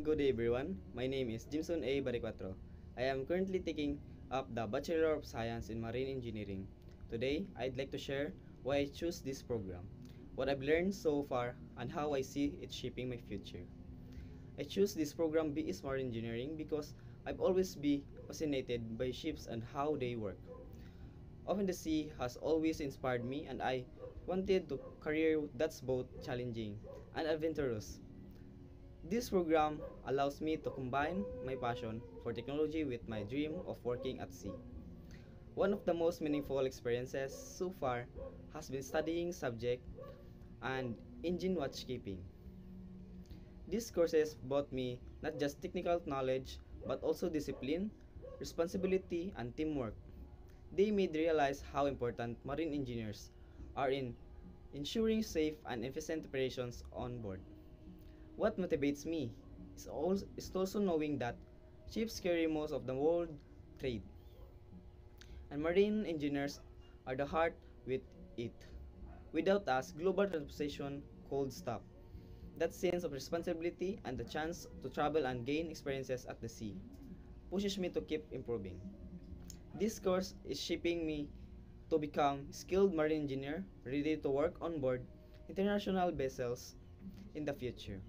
Good day everyone, my name is Jimson A. Baricuatro. I am currently taking up the Bachelor of Science in Marine Engineering. Today, I'd like to share why I choose this program, what I've learned so far, and how I see it shaping my future. I choose this program BS Marine Engineering because I've always been fascinated by ships and how they work. Often the sea has always inspired me and I wanted to career that's both challenging and adventurous. This program allows me to combine my passion for technology with my dream of working at sea. One of the most meaningful experiences so far has been studying subject and engine watchkeeping. These courses brought me not just technical knowledge but also discipline, responsibility, and teamwork. They made realize how important marine engineers are in ensuring safe and efficient operations on board. What motivates me is also knowing that ships carry most of the world trade, and marine engineers are the heart with it. Without us, global transportation could stop. That sense of responsibility and the chance to travel and gain experiences at the sea pushes me to keep improving. This course is shaping me to become skilled marine engineer ready to work on board international vessels in the future.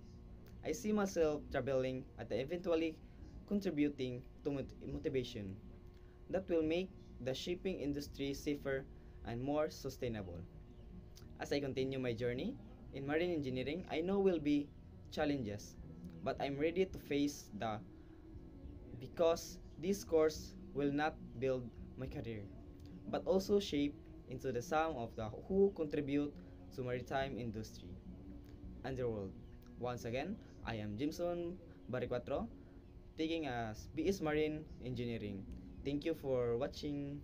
I see myself traveling and eventually contributing to motivation that will make the shipping industry safer and more sustainable. As I continue my journey in marine engineering, I know will be challenges, but I'm ready to face the because this course will not build my career, but also shape into the sum of the who contribute to maritime industry and the world. Once again, I am Jimson Baricuatro, taking as BS Marine Engineering. Thank you for watching.